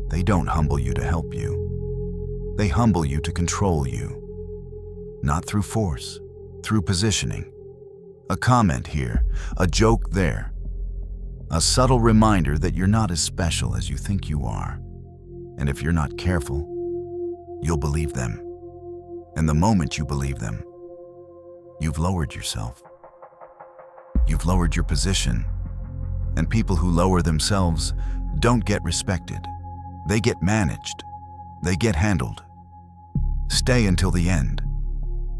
They don't humble you to help you. They humble you to control you. Not through force, through positioning. A comment here, a joke there. A subtle reminder that you're not as special as you think you are. And if you're not careful, you'll believe them. And the moment you believe them, you've lowered yourself. You've lowered your position. And people who lower themselves don't get respected. They get managed. They get handled. Stay until the end,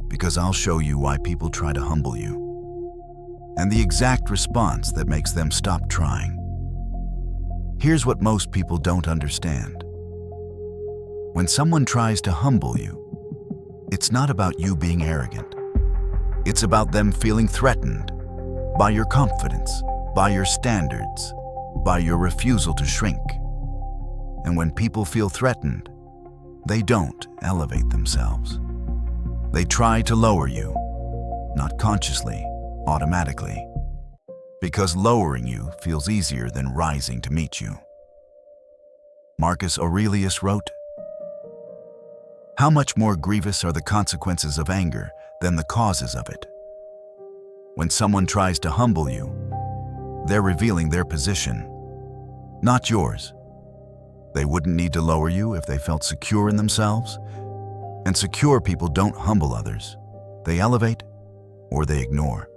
because I'll show you why people try to humble you, and the exact response that makes them stop trying. Here's what most people don't understand. When someone tries to humble you, it's not about you being arrogant. It's about them feeling threatened by your confidence, by your standards, by your refusal to shrink. And when people feel threatened, they don't elevate themselves. They try to lower you, not consciously, automatically, because lowering you feels easier than rising to meet you. Marcus Aurelius wrote, "How much more grievous are the consequences of anger than the causes of it?" When someone tries to humble you, they're revealing their position, not yours. They wouldn't need to lower you if they felt secure in themselves. And secure people don't humble others. They elevate or they ignore.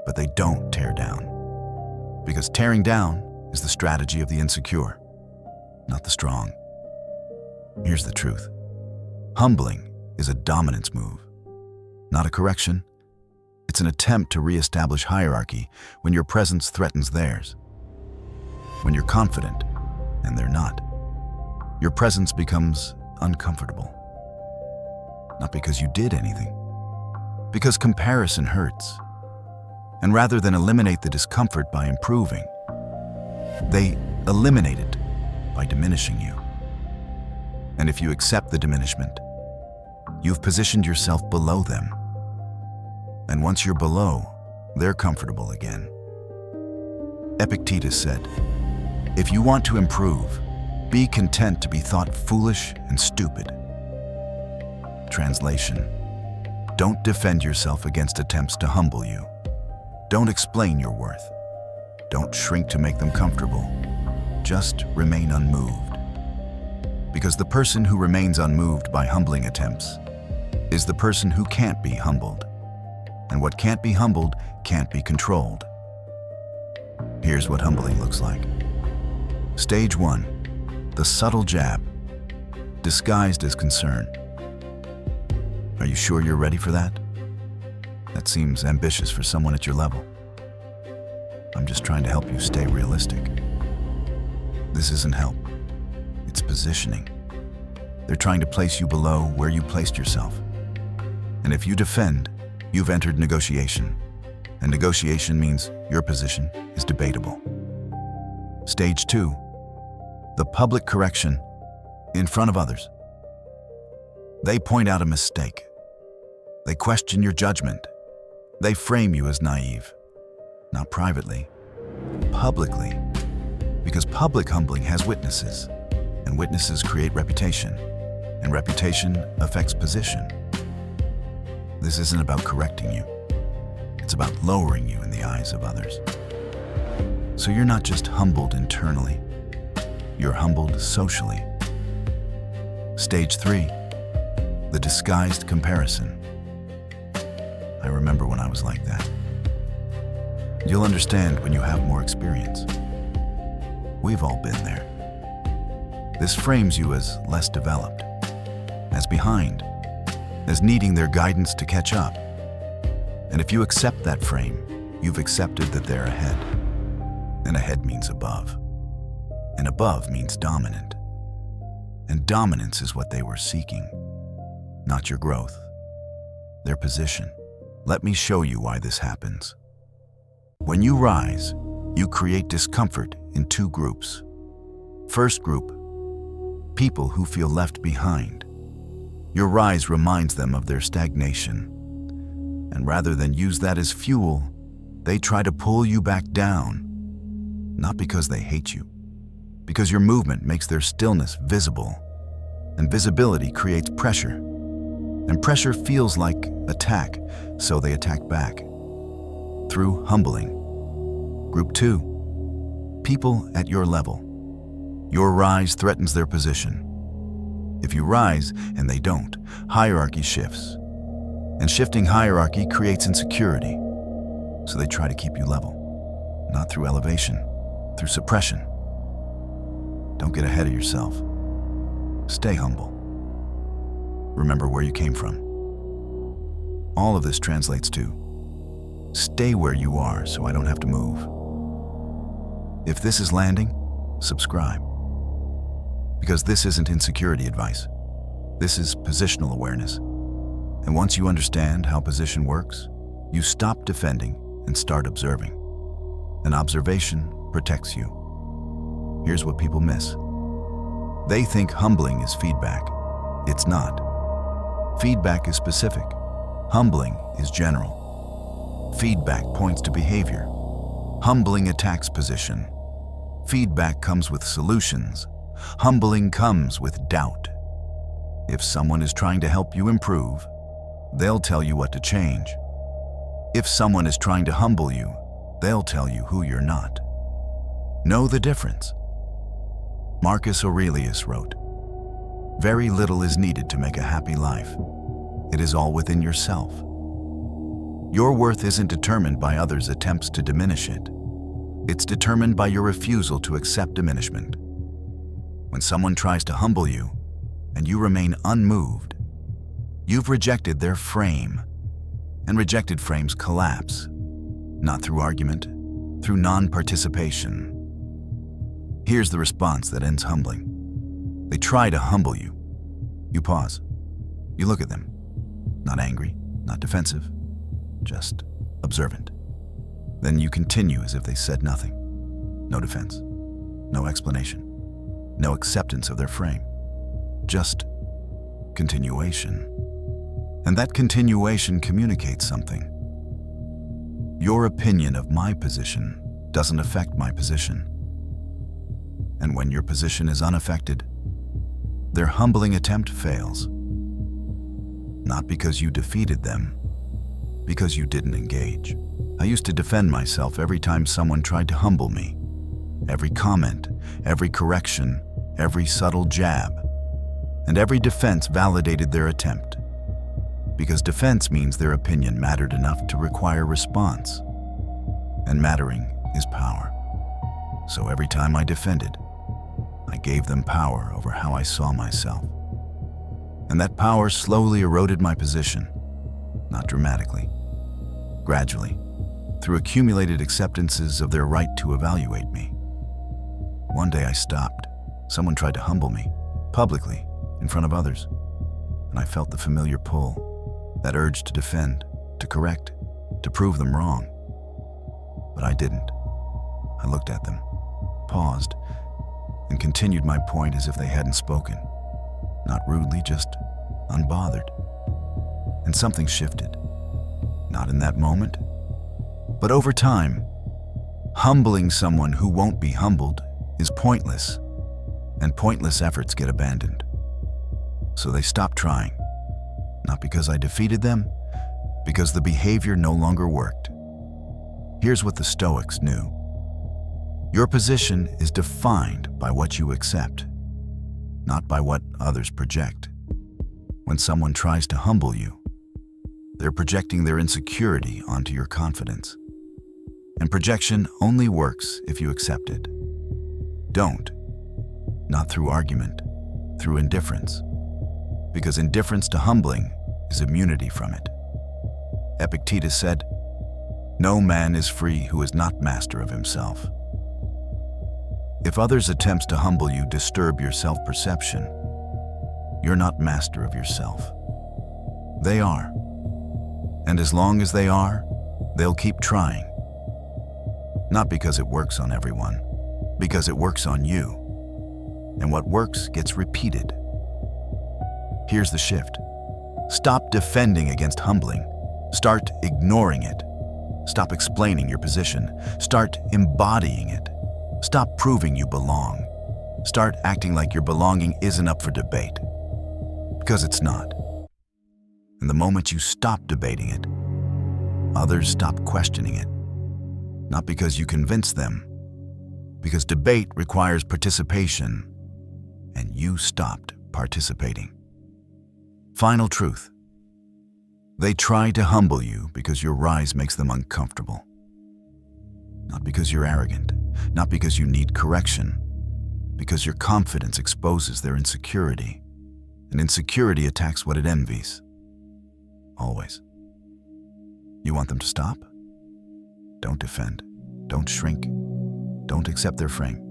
But they don't tear down. Because tearing down is the strategy of the insecure, not the strong. Here's the truth. Humbling is a dominance move, not a correction. It's an attempt to reestablish hierarchy when your presence threatens theirs. When you're confident and they're not, your presence becomes uncomfortable. Not because you did anything, because comparison hurts. And rather than eliminate the discomfort by improving, they eliminate it by diminishing you. And if you accept the diminishment, you've positioned yourself below them. And once you're below, they're comfortable again. Epictetus said, "If you want to improve, be content to be thought foolish and stupid." Translation: don't defend yourself against attempts to humble you. Don't explain your worth. Don't shrink to make them comfortable. Just remain unmoved. Because the person who remains unmoved by humbling attempts is the person who can't be humbled. And what can't be humbled can't be controlled. Here's what humbling looks like. Stage 1, the subtle jab, disguised as concern. Are you sure you're ready for that? That seems ambitious for someone at your level. I'm just trying to help you stay realistic. This isn't help. It's positioning. They're trying to place you below where you placed yourself. And if you defend, you've entered negotiation. And negotiation means your position is debatable. Stage 2, the public correction in front of others. They point out a mistake. They question your judgment. They frame you as naive. Not privately, publicly. Because public humbling has witnesses, and witnesses create reputation, and reputation affects position. This isn't about correcting you. It's about lowering you in the eyes of others. So you're not just humbled internally, you're humbled socially. Stage 3, the disguised comparison. I remember when I was like that. You'll understand when you have more experience. We've all been there. This frames you as less developed, as behind, as needing their guidance to catch up. And if you accept that frame, you've accepted that they're ahead. And ahead means above. And above means dominant. And dominance is what they were seeking, not your growth, their position. Let me show you why this happens. When you rise, you create discomfort in 2 groups. First group, people who feel left behind. Your rise reminds them of their stagnation. And rather than use that as fuel, they try to pull you back down. Not because they hate you, because your movement makes their stillness visible, and visibility creates pressure. And pressure feels like attack, so they attack back. Through humbling. Group 2. People at your level. Your rise threatens their position. If you rise and they don't, hierarchy shifts. And shifting hierarchy creates insecurity. So they try to keep you level. Not through elevation, through suppression. Don't get ahead of yourself. Stay humble. Remember where you came from. All of this translates to, stay where you are so I don't have to move. If this is landing, subscribe. Because this isn't insecurity advice. This is positional awareness. And once you understand how position works, you stop defending and start observing. And observation protects you. Here's what people miss. They think humbling is feedback. It's not. Feedback is specific. Humbling is general. Feedback points to behavior. Humbling attacks position. Feedback comes with solutions. Humbling comes with doubt. If someone is trying to help you improve, they'll tell you what to change. If someone is trying to humble you, they'll tell you who you're not. Know the difference. Marcus Aurelius wrote, "Very little is needed to make a happy life. It is all within yourself." Your worth isn't determined by others' attempts to diminish it. It's determined by your refusal to accept diminishment. When someone tries to humble you and you remain unmoved, you've rejected their frame, and rejected frames collapse, not through argument, through non-participation. Here's the response that ends humbling. They try to humble you. You pause. You look at them. Not angry, not defensive, just observant. Then you continue as if they said nothing. No defense, no explanation, no acceptance of their frame. Just continuation. And that continuation communicates something. Your opinion of my position doesn't affect my position. And when your position is unaffected, their humbling attempt fails. Not because you defeated them, because you didn't engage. I used to defend myself every time someone tried to humble me. Every comment, every correction, every subtle jab, and every defense validated their attempt. Because defense means their opinion mattered enough to require response. And mattering is power. So every time I defended, I gave them power over how I saw myself. And that power slowly eroded my position, not dramatically, gradually, through accumulated acceptances of their right to evaluate me. One day I stopped. Someone tried to humble me, publicly, in front of others, and I felt the familiar pull, that urge to defend, to correct, to prove them wrong. But I didn't. I looked at them, paused, and continued my point as if they hadn't spoken. Not rudely, just unbothered. And something shifted. Not in that moment, but over time. Humbling someone who won't be humbled is pointless, and pointless efforts get abandoned. So they stop trying, not because I defeated them, because the behavior no longer worked. Here's what the Stoics knew. Your position is defined by what you accept, not by what others project. When someone tries to humble you, they're projecting their insecurity onto your confidence. And projection only works if you accept it. Don't. Not through argument, through indifference. Because indifference to humbling is immunity from it. Epictetus said, "No man is free who is not master of himself." If others' attempts to humble you disturb your self-perception, you're not master of yourself. They are. And as long as they are, they'll keep trying. Not because it works on everyone, because it works on you. And what works gets repeated. Here's the shift. Stop defending against humbling. Start ignoring it. Stop explaining your position. Start embodying it. Stop proving you belong. Start acting like your belonging isn't up for debate, because it's not. And the moment you stop debating it, others stop questioning it. Not because you convince them, because debate requires participation, and you stopped participating. Final truth. They try to humble you because your rise makes them uncomfortable. Not because you're arrogant, not because you need correction, because your confidence exposes their insecurity, and insecurity attacks what it envies. Always. You want them to stop? Don't defend. Don't shrink. Don't accept their frame.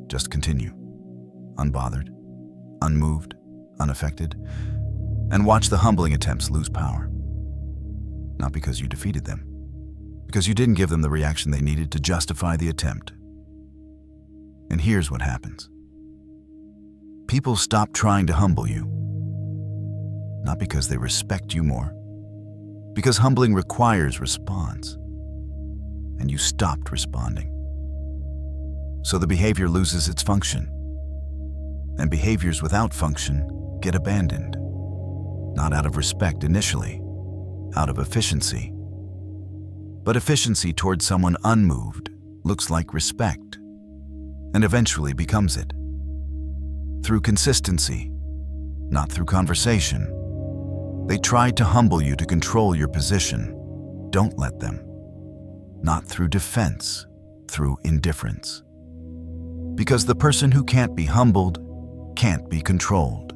Just continue. Unbothered, unmoved, unaffected, and watch the humbling attempts lose power. Not because you defeated them, because you didn't give them the reaction they needed to justify the attempt. And here's what happens. People stop trying to humble you, not because they respect you more, because humbling requires response, and you stopped responding. So the behavior loses its function, and behaviors without function get abandoned, not out of respect initially, out of efficiency. But efficiency towards someone unmoved looks like respect, and eventually becomes it. Through consistency, not through conversation. They tried to humble you to control your position. Don't let them. Not through defense, through indifference. Because the person who can't be humbled can't be controlled.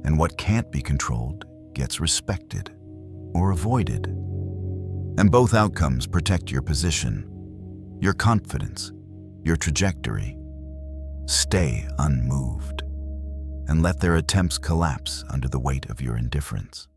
And what can't be controlled gets respected or avoided. And both outcomes protect your position, your confidence, your trajectory. Stay unmoved and let their attempts collapse under the weight of your indifference.